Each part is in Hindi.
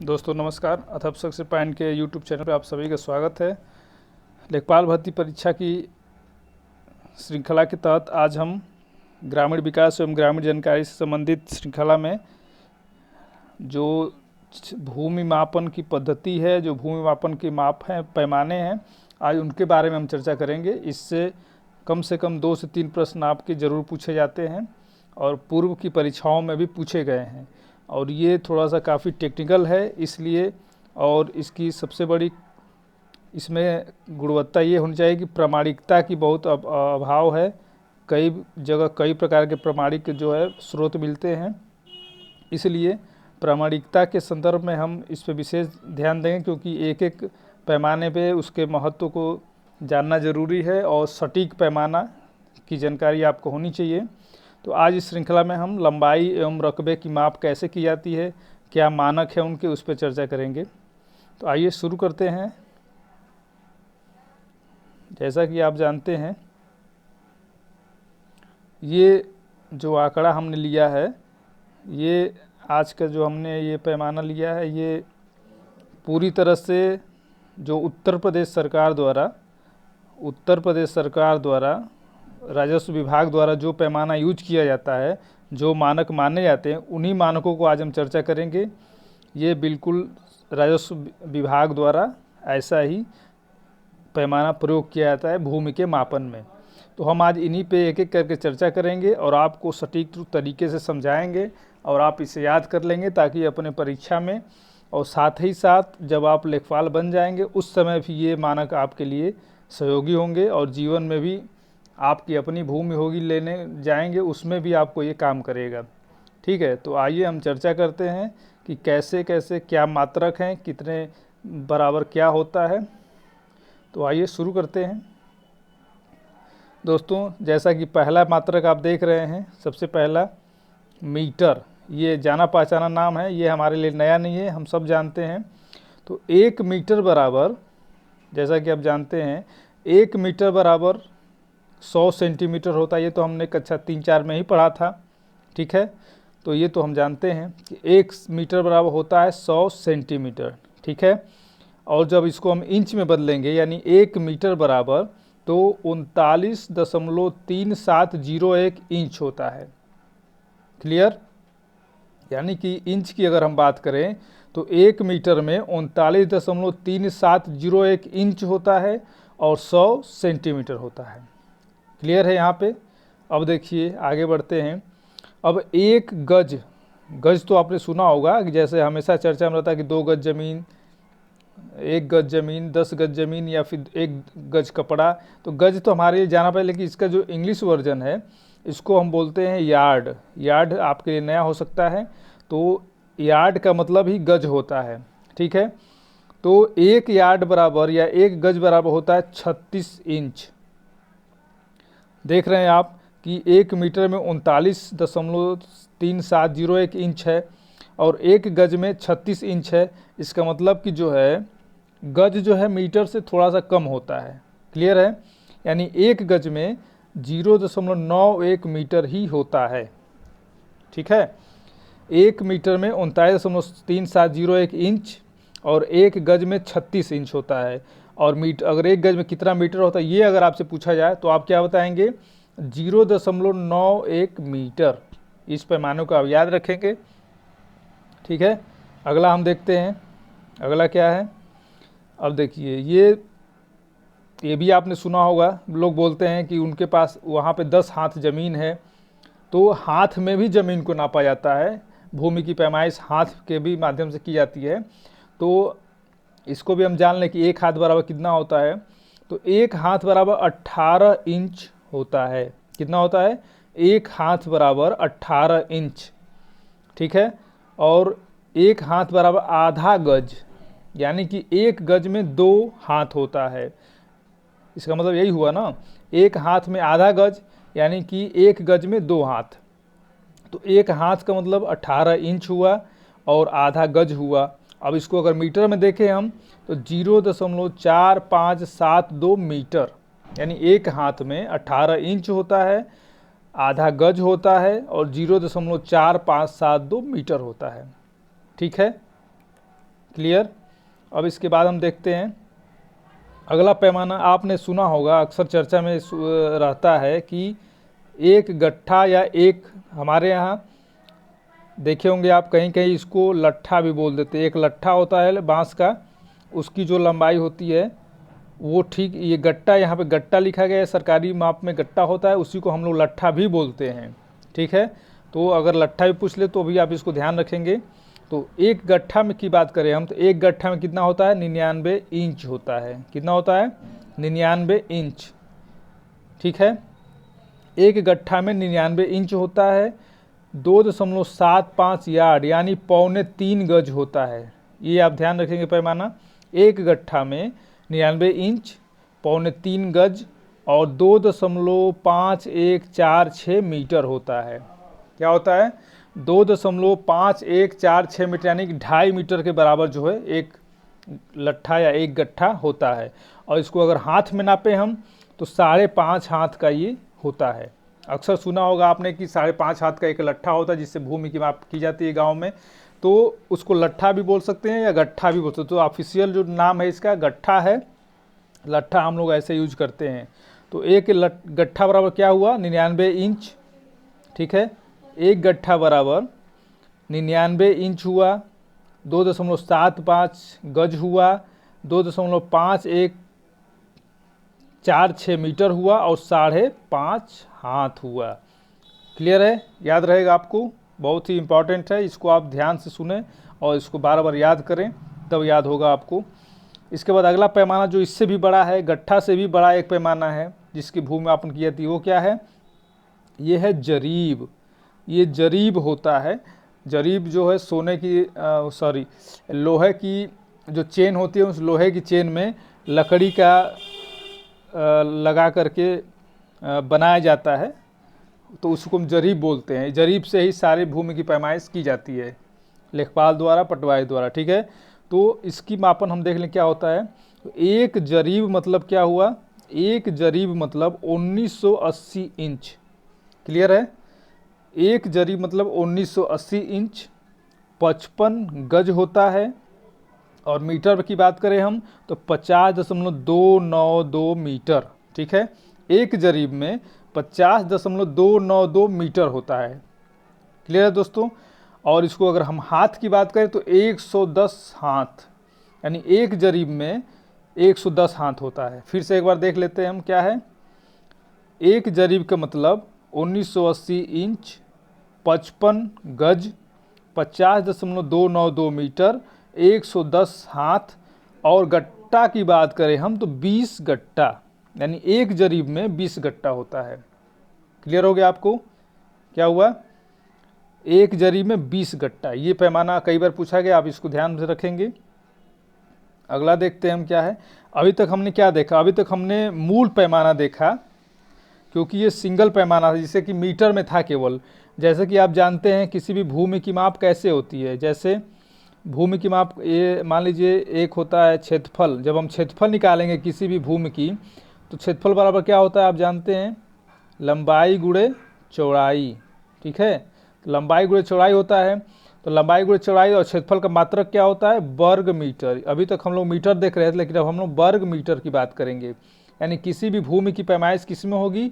दोस्तों नमस्कार। अथर्व से पैन के यूट्यूब चैनल पर आप सभी का स्वागत है। लेखपाल भर्ती परीक्षा की श्रृंखला के तहत आज हम ग्रामीण विकास एवं ग्रामीण जानकारी से संबंधित श्रृंखला में जो भूमि मापन की पद्धति है, जो भूमि मापन के माप हैं, पैमाने हैं, आज उनके बारे में हम चर्चा करेंगे। इससे कम से कम 2 से 3 प्रश्न आपके ज़रूर पूछे जाते हैं और पूर्व की परीक्षाओं में भी पूछे गए हैं। और ये थोड़ा सा काफ़ी टेक्निकल है, इसलिए और इसकी सबसे बड़ी इसमें गुणवत्ता ये होनी चाहिए कि प्रामाणिकता की बहुत अभाव है। कई जगह कई प्रकार के प्रामाणिक जो है स्रोत मिलते हैं, इसलिए प्रामाणिकता के संदर्भ में हम इस पर विशेष ध्यान देंगे, क्योंकि एक एक पैमाने पे उसके महत्व को जानना ज़रूरी है और सटीक पैमाना की जानकारी आपको होनी चाहिए। तो आज इस श्रृंखला में हम लंबाई एवं रकबे की माप कैसे की जाती है, क्या मानक है उनके, उस पर चर्चा करेंगे। तो आइए शुरू करते हैं। जैसा कि आप जानते हैं, ये जो आंकड़ा हमने लिया है, ये आज का जो हमने ये पैमाना लिया है, ये पूरी तरह से जो उत्तर प्रदेश सरकार द्वारा राजस्व विभाग द्वारा जो पैमाना यूज किया जाता है, जो मानक माने जाते हैं, उन्हीं मानकों को आज हम चर्चा करेंगे। ये बिल्कुल राजस्व विभाग द्वारा ऐसा ही पैमाना प्रयोग किया जाता है भूमि के मापन में। तो हम आज इन्हीं पे एक एक करके चर्चा करेंगे और आपको सटीक तरीके से समझाएंगे और आप इसे याद कर लेंगे, ताकि अपने परीक्षा में और साथ ही साथ जब आप लेखपाल बन जाएंगे उस समय भी ये मानक आपके लिए सहयोगी होंगे और जीवन में भी आपकी अपनी भूमि होगी लेने जाएंगे, उसमें भी आपको ये काम करेगा। ठीक है, तो आइए हम चर्चा करते हैं कि कैसे कैसे क्या मात्रक हैं, कितने बराबर क्या होता है। तो आइए शुरू करते हैं। दोस्तों, जैसा कि पहला मात्रक आप देख रहे हैं, सबसे पहला मीटर, ये जाना पहचाना नाम है, ये हमारे लिए नया नहीं है, हम सब जानते हैं। तो 1 मीटर बराबर, जैसा कि आप जानते हैं, 1 मीटर बराबर 100 सेंटीमीटर होता है। ये तो हमने कक्षा 3-4 में ही पढ़ा था। ठीक है, तो ये तो हम जानते हैं कि 1 मीटर बराबर होता है 100 सेंटीमीटर। ठीक है, और जब इसको हम इंच में बदलेंगे, यानी 1 मीटर बराबर तो 39.3701 इंच होता है। क्लियर? यानी कि इंच की अगर हम बात करें तो 1 मीटर में 39.3701 इंच होता है और 100 सेंटीमीटर होता है। क्लियर है यहाँ पे? अब देखिए आगे बढ़ते हैं। अब 1 गज, गज तो आपने सुना होगा कि जैसे हमेशा चर्चा में रहता है कि 2 गज ज़मीन, 1 गज ज़मीन, 10 गज ज़मीन या फिर 1 गज कपड़ा। तो गज तो हमारे लिए जाना पड़े, लेकिन इसका जो इंग्लिश वर्जन है इसको हम बोलते हैं यार्ड। यार्ड आपके लिए नया हो सकता है, तो यार्ड का मतलब ही गज होता है। ठीक है, तो 1 यार्ड बराबर या 1 गज बराबर होता है 36 इंच। देख रहे हैं आप कि 1 मीटर में 39.3701 इंच है और 1 गज में 36 इंच है। इसका मतलब कि जो है गज जो है मीटर से थोड़ा सा कम होता है। क्लियर है? यानी 1 गज में 0.91 मीटर ही होता है। ठीक है, 1 मीटर में 39.3701 इंच और 1 गज में 36 इंच होता है। और अगर 1 गज में कितना मीटर होता है, ये अगर आपसे पूछा जाए तो आप क्या बताएंगे? 0.91 मीटर। इस पैमाने को आप याद रखेंगे। ठीक है, अगला हम देखते हैं। अगला क्या है? अब देखिए, ये भी आपने सुना होगा, लोग बोलते हैं कि उनके पास वहाँ पे 10 हाथ ज़मीन है, तो हाथ में भी ज़मीन को नापा जाता है। भूमि की पैमाइश हाथ के भी माध्यम से की जाती है। तो इसको भी हम जान लें कि 1 हाथ बराबर कितना होता है। तो 1 हाथ बराबर 18 इंच होता है। कितना होता है? 1 हाथ बराबर 18 इंच। ठीक है, और 1 हाथ बराबर आधा गज, यानी कि 1 गज में 2 हाथ होता है। इसका मतलब यही हुआ ना, 1 हाथ में आधा गज, यानी कि 1 गज में 2 हाथ। तो 1 हाथ का मतलब 18 इंच हुआ और आधा गज हुआ। अब इसको अगर मीटर में देखें हम तो 0.4572 मीटर, यानी 1 हाथ में 18 इंच होता है, आधा गज होता है और 0.4572 मीटर होता है। ठीक है, क्लियर। अब इसके बाद हम देखते हैं अगला पैमाना। आपने सुना होगा, अक्सर चर्चा में रहता है कि एक गट्ठा या एक, हमारे यहाँ देखे होंगे आप कहीं कहीं इसको लट्ठा भी बोल देते हैं। एक लट्ठा होता है बांस का, उसकी जो लंबाई होती है वो ठीक, ये गट्टा, यहाँ पे गट्टा लिखा गया है, सरकारी माप में गट्टा होता है, उसी को हम लोग लट्ठा भी बोलते हैं। ठीक है, तो अगर लट्ठा भी पूछ ले तो भी आप इसको ध्यान रखेंगे। तो एक गट्ठा में की बात करें हम, तो एक गट्ठा में कितना होता है? 99 इंच होता है। कितना होता है? 99 इंच। ठीक है, एक गट्ठा में 99 इंच होता है। 2.75 यार्ड यानी 2.25 गज होता है। ये आप ध्यान रखेंगे पैमाना। एक गट्ठा में 99 इंच, 2.25 गज और 2.5146 मीटर होता है। क्या होता है? 2.5146 मीटर यानी कि 2.5 मीटर के बराबर जो है एक लट्ठा या एक गट्ठा होता है। और इसको अगर हाथ में नापे हम तो 5.5 हाथ का ये होता है। अक्सर सुना होगा आपने कि 5.5 हाथ का एक लट्ठा होता है जिससे भूमि की माप की जाती है गांव में, तो उसको लट्ठा भी बोल सकते हैं या गट्ठा भी बोल सकते हैं। तो ऑफिशियल जो नाम है इसका गट्ठा है, लट्ठा हम लोग ऐसे यूज करते हैं। तो एक गट्ठा बराबर क्या हुआ? 99 इंच। ठीक है, एक गट्ठा बराबर 99 इंच हुआ, 2.75 गज हुआ, 2.5146 मीटर हुआ और 5.5 हाथ हुआ। क्लियर है? याद रहेगा आपको, बहुत ही इंपॉर्टेंट है। इसको आप ध्यान से सुने और इसको बार बार याद करें, तब याद होगा आपको। इसके बाद अगला पैमाना जो इससे भी बड़ा है, गट्ठा से भी बड़ा एक पैमाना है जिसकी भूमि मापन की जाती है, वो क्या है? ये है जरीब। ये जरीब होता है। जरीब जो है सोने की लोहे की जो चेन होती है, उस लोहे की चेन में लकड़ी का लगा करके बनाया जाता है, तो उसको हम जरीब बोलते हैं। जरीब से ही सारी भूमि की पैमाइश की जाती है, लेखपाल द्वारा, पटवारी द्वारा। ठीक है, तो इसकी मापन हम देख लें क्या होता है। तो एक जरीब मतलब क्या हुआ? एक जरीब मतलब 1980 इंच। क्लियर है? एक जरीब मतलब 1980 इंच, 55 गज होता है। और मीटर की बात करें हम तो 50.292 मीटर। ठीक है, एक जरीब में 50.292 मीटर होता है। क्लियर है दोस्तों? और इसको अगर हम हाथ की बात करें तो 110 हाथ, यानी एक जरीब में 110 हाथ होता है। फिर से एक बार देख लेते हैं हम क्या है। एक जरीब का मतलब 1980 इंच, 55 गज, 50.292 मीटर, 110 हाथ। और गट्टा की बात करें हम तो 20 गट्टा, यानी एक जरीब में 20 गट्टा होता है। क्लियर हो गया आपको? क्या हुआ? एक जरीब में 20 गट्टा। ये पैमाना कई बार पूछा गया, आप इसको ध्यान से रखेंगे। अगला देखते हैं हम क्या है। अभी तक हमने क्या देखा? अभी तक हमने मूल पैमाना देखा, क्योंकि ये सिंगल पैमाना था, जिसे कि मीटर में था केवल। जैसे कि आप जानते हैं किसी भी भूमि की माप कैसे होती है। जैसे भूमि की माप, ये मान लीजिए एक होता है क्षेत्रफल। जब हम क्षेत्रफल निकालेंगे किसी भी भूमि की, तो क्षेत्रफल बराबर क्या होता है आप जानते हैं? लंबाई गुणे चौड़ाई। ठीक है, तो लंबाई गुणे चौड़ाई होता है। तो लंबाई गुणे चौड़ाई और क्षेत्रफल का मात्रक क्या होता है? वर्ग मीटर। अभी तक हम लोग मीटर देख रहे थे, लेकिन अब हम लोग वर्ग मीटर की बात करेंगे। यानी किसी भी भूमि की पैमाइश किस में होगी?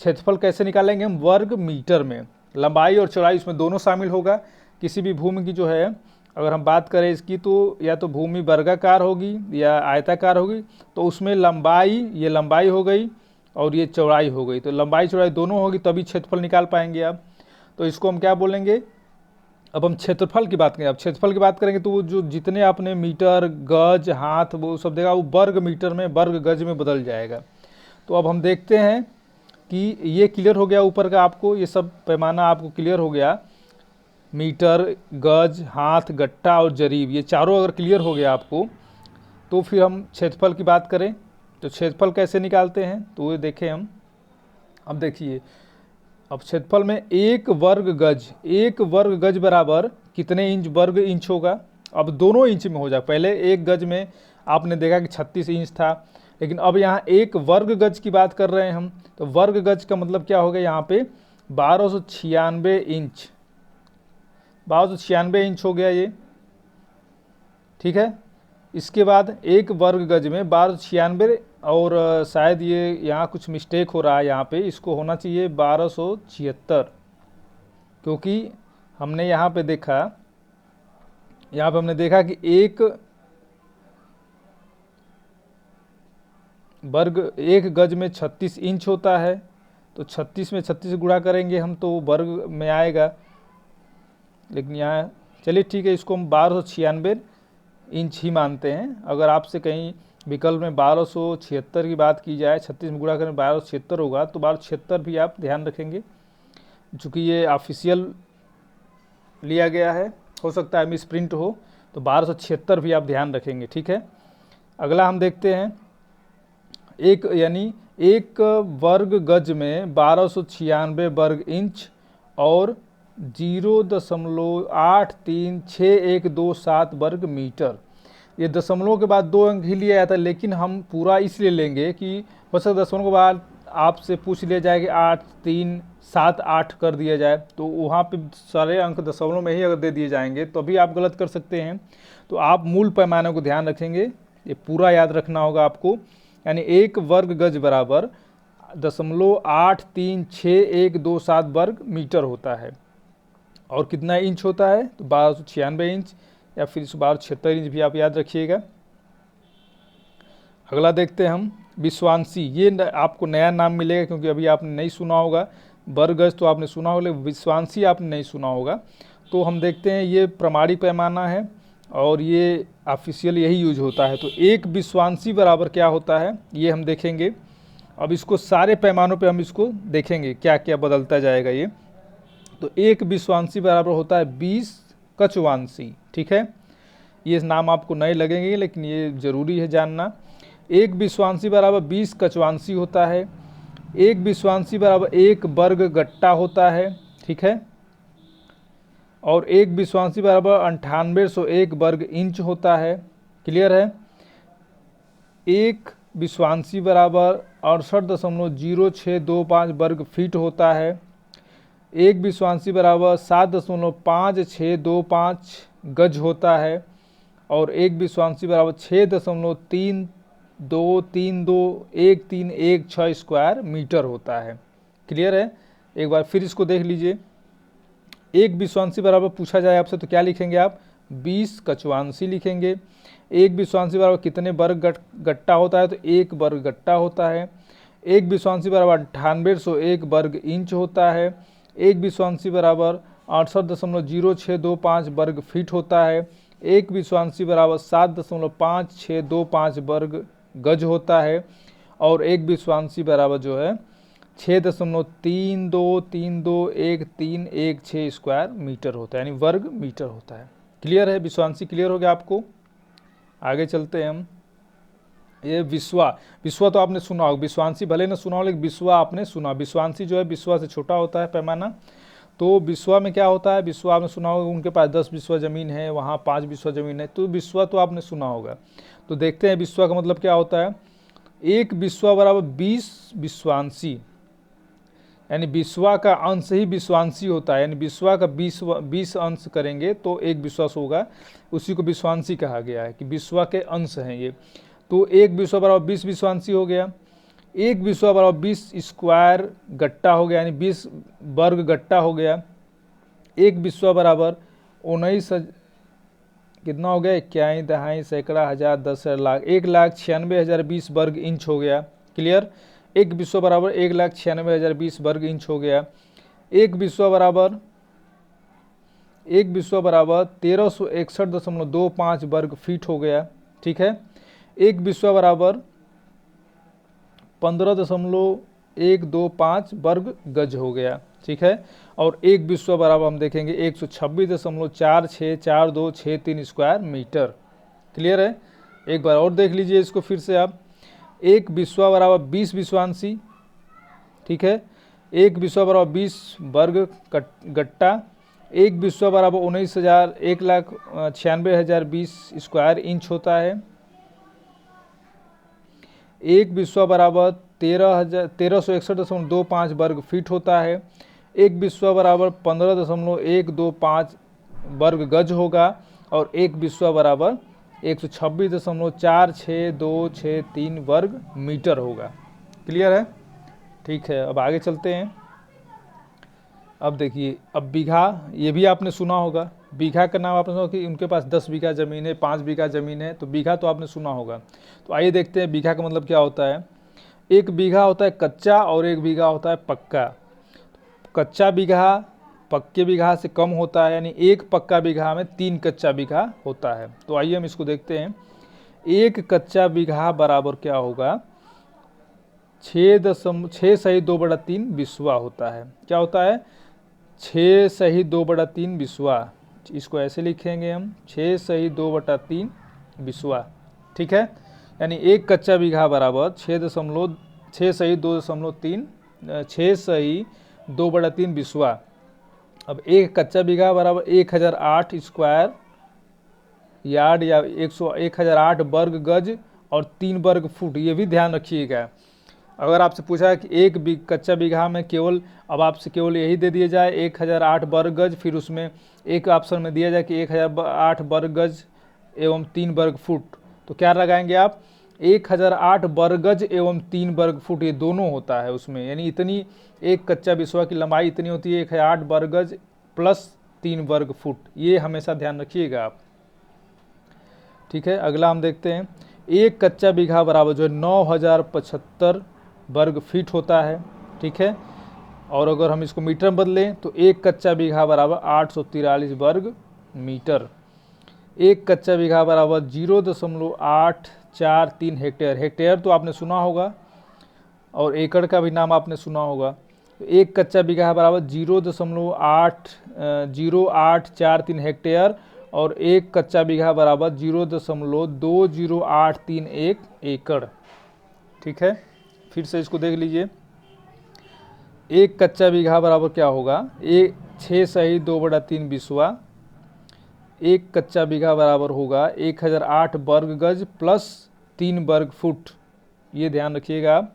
क्षेत्रफल कैसे निकालेंगे हम? वर्ग मीटर में। लंबाई और चौड़ाई इसमें दोनों शामिल होगा। किसी भी भूमि की जो है, अगर हम बात करें इसकी, तो या तो भूमि वर्गाकार होगी या आयताकार होगी, तो उसमें लंबाई, ये लंबाई हो गई और ये चौड़ाई हो गई। तो लंबाई चौड़ाई दोनों होगी तभी क्षेत्रफल निकाल पाएंगे आप। तो इसको हम क्या बोलेंगे? अब हम क्षेत्रफल की बात करें। अब क्षेत्रफल की बात करेंगे तो वो जो जितने आपने मीटर, गज, हाथ वो सब देगा, वो वर्ग मीटर में, वर्ग गज में बदल जाएगा। तो अब हम देखते हैं कि ये क्लियर हो गया ऊपर का आपको, ये सब पैमाना आपको क्लियर हो गया। मीटर, गज, हाथ, गट्टा और जरीब, ये चारों अगर क्लियर हो गया आपको, तो फिर हम क्षेत्रफल की बात करें तो क्षेत्रफल कैसे निकालते हैं, तो ये देखें हम। अब देखिए, अब क्षेत्रफल में एक वर्ग गज बराबर कितने इंच? वर्ग इंच होगा। अब दोनों इंच में हो जाए। पहले एक गज में आपने देखा कि 36 इंच था, लेकिन अब यहाँ एक वर्ग गज की बात कर रहे हैं हम। तो वर्ग गज का मतलब क्या हो गया? यहाँ पे 1296 इंच, 1296 इंच हो गया ये। ठीक है। इसके बाद एक वर्ग गज में 1296 और शायद ये यहाँ कुछ मिस्टेक हो रहा है, यहाँ पे इसको होना चाहिए 1276, क्योंकि हमने यहाँ पे देखा, हमने देखा कि एक एक गज में 36 इंच होता है, तो 36 में 36 गुणा करेंगे हम तो वर्ग में आएगा, लेकिन यहाँ चलिए ठीक है, इसको हम 1296 इंच ही मानते हैं। अगर आपसे कहीं विकल्प में 1276 की बात की जाए, 36 में गुणा करें 1276 होगा, तो 1276 भी आप ध्यान रखेंगे, चूँकि ये ऑफिशियल लिया गया है, हो सकता है मिस प्रिंट हो, तो 1276 भी आप ध्यान रखेंगे, ठीक है। अगला हम देखते हैं, एक वर्ग गज में 1296 वर्ग इंच और 0.836127 वर्ग मीटर। ये दशमलव के बाद 2 अंक ही लिया जाता है, लेकिन हम पूरा इसलिए लेंगे कि हो सकता है दशमलव के बाद आपसे पूछ लिया जाए कि 8 3 7 8 कर दिया जाए, तो वहाँ पे सारे अंक दशमलव में ही अगर दे दिए जाएंगे तो अभी आप गलत कर सकते हैं। तो आप मूल पैमाने को ध्यान रखेंगे, ये पूरा याद रखना होगा आपको, यानी एक वर्ग गज बराबर 0.836127 वर्ग मीटर होता है। और कितना इंच होता है, तो 1296 इंच या फिर 1276 इंच भी आप याद रखिएगा। अगला देखते हैं हम विश्वांशी। ये आपको नया नाम मिलेगा क्योंकि अभी आपने नहीं सुना होगा, वर्ग गज तो आपने सुना होगा, लेकिन विश्वांशी आपने नहीं सुना होगा। तो हम देखते हैं, ये प्रमाणिक पैमाना है और ये ऑफिशियल यही यूज होता है। तो एक विश्वांशी बराबर क्या होता है ये हम देखेंगे। अब इसको सारे पैमानों पे हम इसको देखेंगे क्या क्या बदलता जाएगा ये। तो एक विश्वांशी बराबर होता है 20 कचवांशी, ठीक है। ये नाम आपको नए लगेंगे लेकिन ये ज़रूरी है जानना। एक विश्वांशी बराबर 20 कचवांशी होता है। एक विश्वांशी बराबर एक वर्ग गट्टा होता है, ठीक है। और एक विश्वांशी बराबर 9801 वर्ग इंच होता है, क्लियर है। एक विश्वांशी बराबर 68.0625 वर्ग फीट होता है। एक विश्वांशी बराबर 7.5625 गज होता है। और एक विश्वांशी बराबर 6.32321316 स्क्वायर मीटर होता है, क्लियर है। एक बार फिर इसको देख लीजिए। एक विश्वांशी बराबर पूछा जाए आपसे तो क्या लिखेंगे आप, 20 कचवांशी लिखेंगे। एक विश्वांशी बराबर कितने वर्ग गट्टा होता है, तो एक वर्ग गट्टा होता है। एक विश्वांशी बराबर 9801 वर्ग इंच होता है। एक विश्वांशी बराबर 68.0625 वर्ग फीट होता है। एक विश्वांशी बराबर 7.5625 वर्ग गज होता है। और एक विश्वांशी बराबर जो है 6.32321316 स्क्वायर मीटर होता है, यानी वर्ग मीटर होता है। क्लियर है, विश्वांशी क्लियर हो गया आपको। आगे चलते हैं हम। ये विश्वा तो आपने सुना होगा, विश्वांशी भले न सुना हो लेकिन विश्वा आपने सुना। विश्वांशी जो है विश्वा से छोटा होता है पैमाना। तो विश्वा में क्या होता है, विश्वा आपने सुना होगा, उनके पास 10 बिस्वा ज़मीन है, वहाँ 5 बिस्वा ज़मीन है, तो विश्वा तो आपने सुना होगा। तो देखते हैं विश्वा का मतलब क्या होता है। एक विश्वा बराबर 20 विश्वांशी, यानी विश्वा का अंश ही विश्वांशी होता है, यानी विश्वा का 20 अंश करेंगे तो एक विश्वास होगा, उसी को विश्वांशी कहा गया है कि विश्वा के अंश हैं ये। तो एक विश्वा बराबर 20 विश्वांशी हो गया। एक विश्वा बराबर 20 स्क्वायर गट्टा हो गया, यानी 20 वर्ग गट्टा हो गया। एक विश्वा बराबर 19 कितना हो गया, 21 दहाई सैकड़ा हज़ार 10 लाख, 1,96,020 वर्ग इंच हो गया, क्लियर। एक विश्वा बराबर 1,96,020 वर्ग इंच हो गया। एक विश्वा बराबर 1361.25 वर्ग फीट हो गया, ठीक है। एक विश्वा बराबर 15.125 वर्ग गज हो गया, ठीक है। और एक विश्वा बराबर हम देखेंगे 126.464263 स्क्वायर मीटर, क्लियर है। एक बार और देख लीजिए इसको फिर से आप। एक विश्वा बराबर 20 विश्वांशी, ठीक है। एक विश्वा बराबर 20 वर्ग गट्टा। एक विश्वा बराबर 1,96,020 स्क्वायर इंच होता है। एक विश्वा बराबर 1361.25 वर्ग फीट होता है। एक विश्वा बराबर 15.125 वर्ग गज होगा। और एक विश्वा बराबर 126.4623 वर्ग मीटर होगा। क्लियर है? ठीक है, अब आगे चलते हैं। अब देखिए, अब बीघा, ये भी आपने सुना होगा, बीघा का नाम आपने सुना कि उनके पास 10 बीघा ज़मीन है, 5 बीघा ज़मीन है, तो बीघा तो आपने सुना होगा। तो आइए देखते हैं बीघा का मतलब क्या होता है। एक बीघा होता है कच्चा और एक बीघा होता है पक्का। कच्चा बीघा पक्के बीघा से कम होता है, यानी एक पक्का बीघा में 3 कच्चा बीघा होता है। तो आइए हम इसको देखते हैं। एक कच्चा बीघा बराबर क्या होगा, 6.2/3 बिस्वा होता है। क्या होता है? 6/2/3 बिस्वा। इसको ऐसे लिखेंगे हम, 6/2/3 बिस्वा। ठीक है, यानी एक कच्चा बीघा बराबर 6/2/3 बिस्वा। अब एक कच्चा बीघा बराबर 1008 स्क्वायर यार्ड या 1008 वर्ग गज और 3 वर्ग फुट। ये भी ध्यान रखिएगा। अगर आपसे पूछा है कि एक कच्चा बीघा में केवल, अब आपसे केवल यही दे दिया जाए 1008 वर्ग गज, फिर उसमें एक ऑप्शन में दिया जाए कि 1008 वर्ग गज एवं 3 वर्ग फुट, तो क्या लगाएंगे आप? 1008 वर्ग गज एवं 3 वर्ग फुट, ये दोनों होता है उसमें, यानी इतनी एक कच्चा बिस्वा की लंबाई इतनी होती है 1008 वर्ग गज प्लस 3 वर्ग फुट। ये हमेशा ध्यान रखिएगा आप। ठीक है, अगला हम देखते हैं। एक कच्चा बीघा बराबर जो है 9075 वर्ग फीट होता है। ठीक है, और अगर हम इसको मीटर में बदलें तो एक कच्चा बीघा बराबर 843 वर्ग मीटर। एक कच्चा बीघा बराबर 0.843 हेक्टेयर। हेक्टेयर तो आपने सुना होगा और एकड़ का भी नाम आपने सुना होगा। तो एक कच्चा बीघा बराबर 0.0843 हेक्टेयर और एक कच्चा बीघा बराबर 0.20831 एकड़। ठीक है, फिर से इसको देख लीजिए। एक कच्चा बीघा बराबर क्या होगा, 6/2/3 बिस्वा। एक कच्चा बीघा बराबर होगा 1008 वर्ग गज प्लस 3 वर्ग फुट। ये ध्यान रखिएगा आप।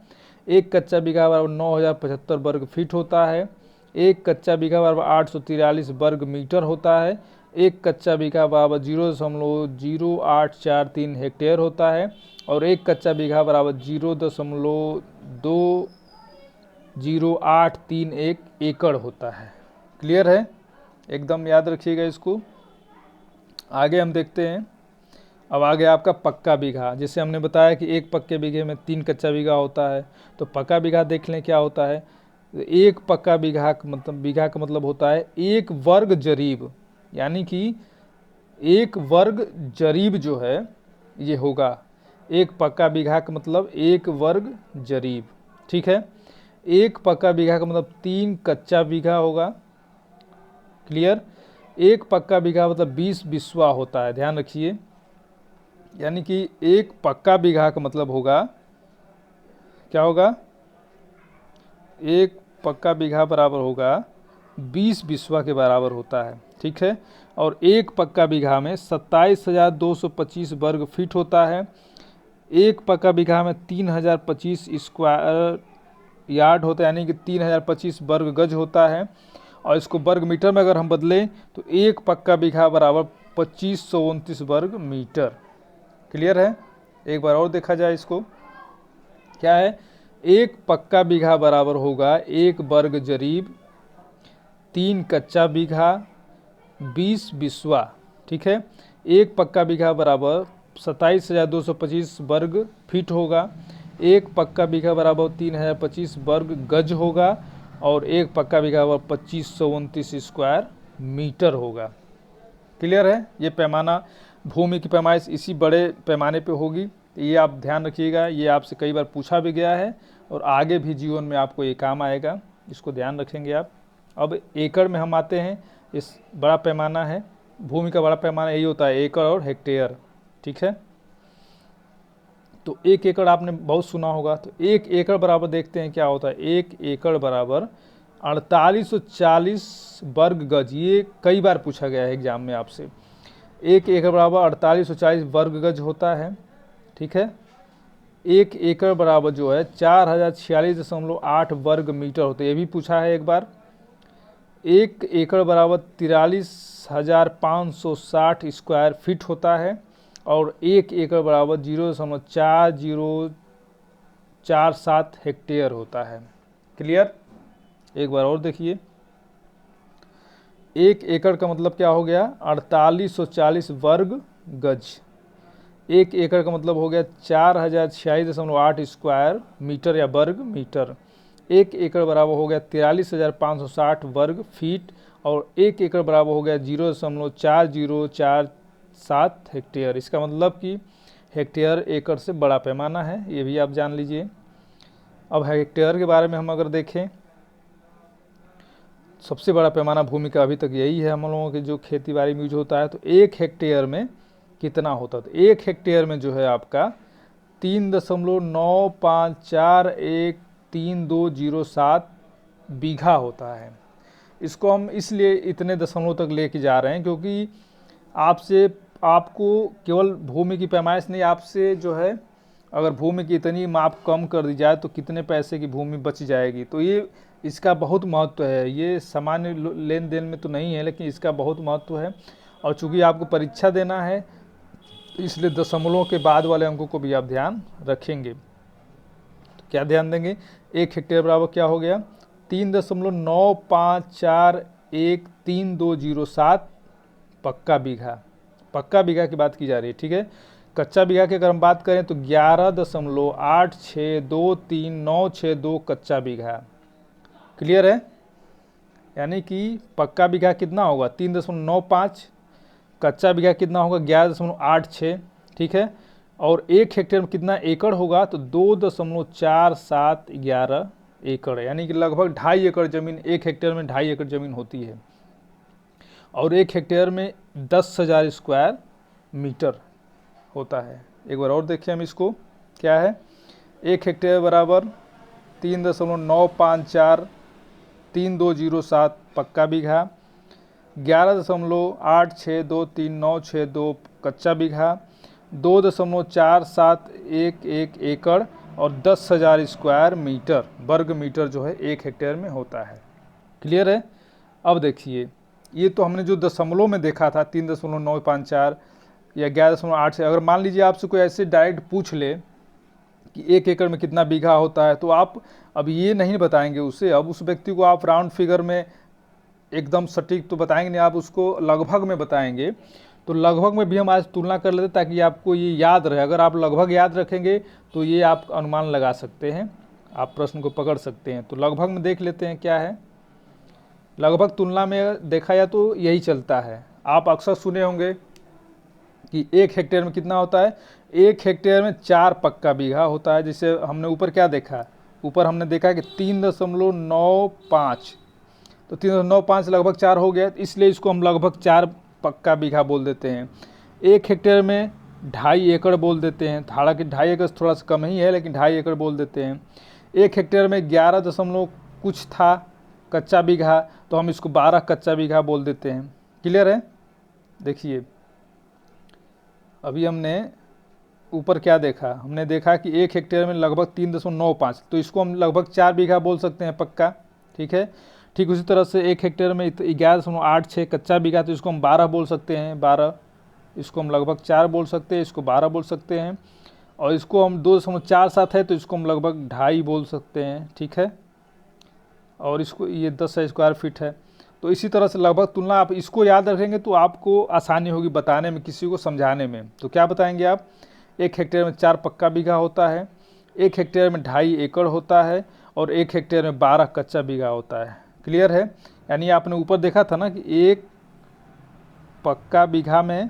एक कच्चा बीघा बराबर 9075 वर्ग फीट होता है। एक कच्चा बीघा बराबर 843 वर्ग मीटर होता है। एक कच्चा बीघा बराबर 0.0843 हेक्टेयर होता है और एक कच्चा बीघा बराबर 0.20831 एकड़ होता है। क्लियर है? एकदम याद रखिएगा इसको। आगे हम देखते हैं। अब आगे आपका पक्का बीघा, जिसे हमने बताया कि एक पक्के बीघे में 3 कच्चा बीघा होता है। तो पक्का बीघा देख लें क्या होता है। एक पक्का बीघा का मतलब होता है एक वर्ग जरीब, यानी कि एक वर्ग जरीब जो है ये होगा। एक पक्का बीघा का मतलब एक वर्ग जरीब। ठीक है, एक पक्का बीघा का मतलब 3 कच्चा बीघा होगा। क्लियर? एक पक्का बीघा मतलब 20 बिस्वा होता है, ध्यान रखिए। यानी कि एक पक्का बीघा का मतलब होगा, क्या होगा, एक पक्का बीघा बराबर होगा 20 बिस्वा के बराबर होता है। ठीक है, और एक पक्का बीघा में 27,225 वर्ग फीट होता है। एक पक्का बीघा में 3025 स्क्वायर यार्ड होता है, यानी कि 3025 वर्ग गज होता है। और इसको वर्ग मीटर में अगर हम बदलें तो एक पक्का बीघा बराबर 2529 वर्ग मीटर। क्लियर है? एक बार और देखा जाए इसको, क्या है, एक पक्का बीघा बराबर होगा एक वर्ग जरीब, 3 कच्चा बीघा, 20 बिस्वा। ठीक है, एक पक्का बीघा बराबर 27,225 वर्ग फीट होगा। एक पक्का बीघा बराबर 3025 वर्ग गज होगा और एक पक्का बीघा बराबर 2529 स्क्वायर मीटर होगा। क्लियर है? ये पैमाना, भूमि की पैमाइश इसी बड़े पैमाने पे होगी। ये आप ध्यान रखिएगा, ये आपसे कई बार पूछा भी गया है और आगे भी जीवन में आपको ये काम आएगा, इसको ध्यान रखेंगे आप। अब एकड़ में हम आते हैं। इस बड़ा पैमाना है, भूमि का बड़ा पैमाना यही होता है, एकड़ और हेक्टेयर। ठीक है, तो एक एकड़ आपने बहुत सुना होगा। तो एक एकड़ बराबर देखते हैं क्या होता है। एक एकड़ बराबर 4840 वर्ग गज। ये कई बार पूछा गया है एग्जाम में आपसे। एक एकड़ बराबर 4840 वर्ग गज होता है। ठीक है, एक एकड़ बराबर जो है 4046.8 वर्ग मीटर होता है, ये भी पूछा है एक बार। एक एकड़ बराबर 43,560 स्क्वायर फीट होता है और 1 एकड़ बराबर 0.4047 हेक्टेयर होता है। क्लियर? एक बार और देखिए, 1 एकड़ का मतलब क्या हो गया? 4840 वर्ग गज। 1 एकड़ का मतलब हो गया 4046.8 स्क्वायर मीटर या वर्ग मीटर। 1 एकड़ बराबर हो गया 43,560 वर्ग फीट और 1 एकड़ बराबर हो गया 0.4047 हेक्टेयर। इसका मतलब कि हेक्टेयर एकड़ से बड़ा पैमाना है, ये भी आप जान लीजिए। अब हेक्टेयर के बारे में हम अगर देखें, सबसे बड़ा पैमाना भूमि का अभी तक यही है हम लोगों के जो खेती बाड़ी में यूज होता है। तो 1 हेक्टेयर में कितना होता? तो 1 हेक्टेयर में जो है आपका 3.95413207 बीघा होता है। इसको हम इसलिए इतने दशमलव तक लेके जा रहे हैं क्योंकि आपको केवल भूमि की पैमाइश नहीं, आपसे जो है अगर भूमि की इतनी माप कम कर दी जाए तो कितने पैसे की भूमि बच जाएगी। तो ये इसका बहुत महत्व है। ये सामान्य लेन देन में तो नहीं है, लेकिन इसका बहुत महत्व है। और चूंकि आपको परीक्षा देना है इसलिए दशमलव के बाद वाले अंकों को भी आप ध्यान रखेंगे। तो क्या ध्यान देंगे? 1 हेक्टेयर बराबर क्या हो गया? 3.95413207 पक्का बीघा। पक्का बीघा की बात की जा रही है, ठीक है। कच्चा बीघा की अगर हम बात करें तो 11.86239662 कच्चा बीघा। क्लियर है? यानी कि पक्का बीघा कितना होगा? 3.95, कच्चा बीघा कितना होगा? 11.86, ठीक है। और 1 हेक्टेयर में कितना एकड़ होगा? तो 2.4711 एकड़, यानी कि लगभग 2.5 एकड़ जमीन, 1 हेक्टेयर में 2.5 एकड़ जमीन होती है। और 1 हेक्टेयर में 10,000 स्क्वायर मीटर होता है। एक बार और देखिए हम इसको, क्या है? 1 हेक्टेयर बराबर 3.95433207 पक्का बीघा, 11.86239662 कच्चा बीघा, 2.4711 एकड़ और 10,000 स्क्वायर मीटर वर्ग मीटर जो है 1 हेक्टेयर में होता है। क्लियर है? अब देखिए, ये तो हमने जो दशमलव में देखा था 3.954 या 11.8 से, अगर मान लीजिए आपसे कोई ऐसे डायरेक्ट पूछ ले कि 1 एकड़ में कितना बीघा होता है, तो आप अब ये नहीं बताएंगे उसे। अब उस व्यक्ति को आप राउंड फिगर में एकदम सटीक तो बताएंगे नहीं, आप उसको लगभग में बताएंगे। तो लगभग में भी हम आज तुलना कर लेते ताकि आपको ये याद रहे। अगर आप लगभग याद रखेंगे तो ये आप अनुमान लगा सकते हैं, आप प्रश्न को पकड़ सकते हैं। तो लगभग में देख लेते हैं क्या है। लगभग तुलना में देखा जाए तो यही चलता है। आप अक्सर सुने होंगे कि 1 हेक्टेयर में कितना होता है? 1 हेक्टेयर में 4 पक्का बीघा होता है। जैसे हमने ऊपर क्या देखा? ऊपर हमने देखा कि 3.95, तो 3.95 लगभग 4 हो गया, इसलिए इसको हम लगभग 4 पक्का बीघा बोल देते हैं। 1 हेक्टेयर में 2.5 एकड़ बोल देते हैं, हालांकि 2.5 एकड़ थोड़ा सा कम ही है, लेकिन 2.5 एकड़ बोल देते हैं। 1 हेक्टेयर में 11 दशमलव कुछ था कच्चा बीघा, तो हम इसको 12 कच्चा बीघा बोल देते हैं। क्लियर है? देखिए, अभी हमने ऊपर क्या देखा? हमने देखा कि 1 हेक्टेयर में लगभग 3.95, तो इसको हम लगभग 4 बीघा बोल सकते हैं पक्का, ठीक है। ठीक उसी तरह से 1 हेक्टेयर में 11.86 कच्चा बीघा, तो इसको हम 12 बोल सकते हैं, 12। इसको हम लगभग 4 बोल सकते हैं, इसको 12 बोल सकते हैं। और इसको हम 2.47 है, तो इसको हम लगभग 2.5 बोल सकते हैं, ठीक है। और इसको ये 10 स्क्वायर फीट है। तो इसी तरह से लगभग तुलना आप इसको याद रखेंगे तो आपको आसानी होगी बताने में, किसी को समझाने में। तो क्या बताएंगे आप? 1 हेक्टेयर में 4 पक्का बीघा होता है, 1 हेक्टेयर में 2.5 एकड़ होता है और 1 हेक्टेयर में 12 कच्चा बीघा होता है। क्लियर है? यानी आपने ऊपर देखा था ना कि 1 पक्का बीघा में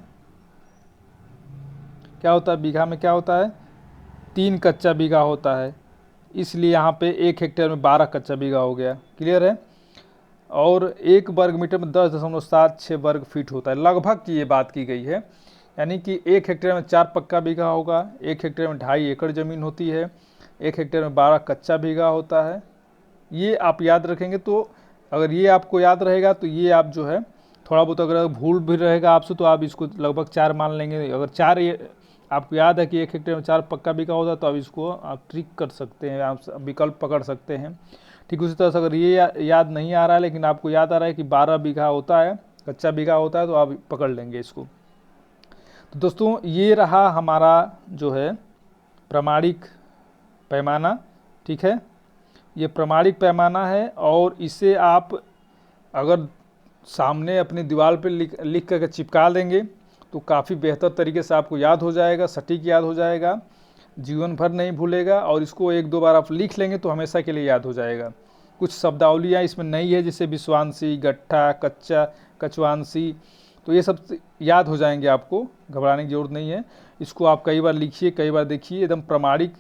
क्या होता है? बीघा में क्या होता है? 3 कच्चा बीघा होता है, इसलिए यहाँ पे 1 हेक्टेयर में 12 कच्चा बीघा हो गया। क्लियर है? और 1 वर्ग मीटर में 10.76 वर्ग फीट होता है। लगभग की ये बात की गई है, यानी कि 1 हेक्टेयर में 4 पक्का बीघा होगा, 1 हेक्टेयर में 2.5 एकड़ ज़मीन होती है, 1 हेक्टेयर में 12 कच्चा बीघा होता है। ये आप याद रखेंगे, तो अगर ये आपको याद रहेगा तो ये आप जो है थोड़ा बहुत अगर भूल भी रहेगा आपसे तो आप इसको लगभग 4 मान लेंगे। अगर 4 आपको याद है कि 1 हेक्टेयर में 4 पक्का बीघा होता है तो आप इसको आप ट्रिक कर सकते हैं, आप विकल्प पकड़ सकते हैं। ठीक उसी तरह से अगर ये याद नहीं आ रहा है लेकिन आपको याद आ रहा है कि 12 बीघा होता है, कच्चा बीघा होता है, तो आप पकड़ लेंगे इसको। तो दोस्तों ये रहा हमारा जो है प्रमाणिक पैमाना, ठीक है। ये प्रमाणिक पैमाना है और इसे आप अगर सामने अपनी दीवार पर लिख कर चिपका देंगे तो काफ़ी बेहतर तरीके से आपको याद हो जाएगा, सटीक याद हो जाएगा, जीवन भर नहीं भूलेगा। और इसको एक दो बार आप लिख लेंगे तो हमेशा के लिए याद हो जाएगा। कुछ शब्दावलियाँ इसमें नहीं है, जैसे विश्वांसी, गट्ठा, कच्चा, कचवांसी, तो ये सब याद हो जाएंगे, आपको घबराने की जरूरत नहीं है। इसको आप कई बार लिखिए, कई बार देखिए, एकदम प्रमाणिक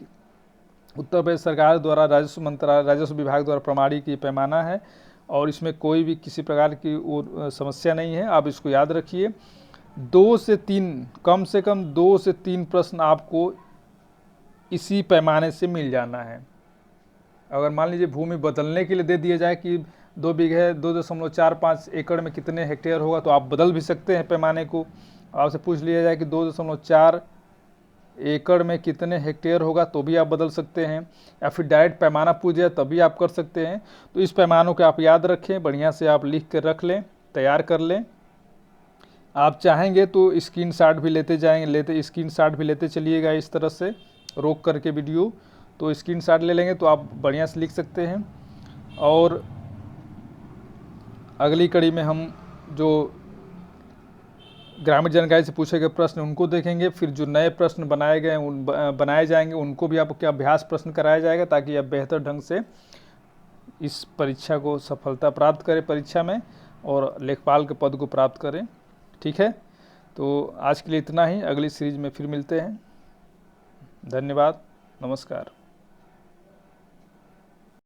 उत्तर प्रदेश सरकार द्वारा राजस्व विभाग द्वारा प्रमाणिक ये पैमाना है और इसमें कोई भी किसी प्रकार की समस्या नहीं है। आप इसको याद रखिए। 2 से 3, कम से कम 2 से 3 प्रश्न आपको इसी पैमाने से मिल जाना है। अगर मान लीजिए भूमि बदलने के लिए दे दिया जाए कि 2 बीघे 2.45 एकड़ में कितने हेक्टेयर होगा, तो आप बदल भी सकते हैं पैमाने को। आपसे पूछ लिया जाए कि 2.4 एकड़ में कितने हेक्टेयर होगा, तो भी आप बदल सकते हैं। या फिर डायरेक्ट पैमाना पूछ जाए तभी आप कर सकते हैं। तो इस पैमानों को आप याद रखें, बढ़िया से आप लिख कर रख लें, तैयार कर लें। आप चाहेंगे तो स्क्रीनशॉट भी लेते चलिएगा, इस तरह से रोक करके वीडियो, तो स्क्रीनशॉट ले लेंगे तो आप बढ़िया से लिख सकते हैं। और अगली कड़ी में हम जो ग्रामीण जानकारी से पूछे गए प्रश्न उनको देखेंगे, फिर जो नए प्रश्न बनाए जाएंगे उनको भी आपको अभ्यास प्रश्न कराया जाएगा, ताकि आप बेहतर ढंग से इस परीक्षा को सफलता प्राप्त करें परीक्षा में और लेखपाल के पद को प्राप्त करें, ठीक है। तो आज के लिए इतना ही, अगली सीरीज में फिर मिलते हैं। धन्यवाद, नमस्कार।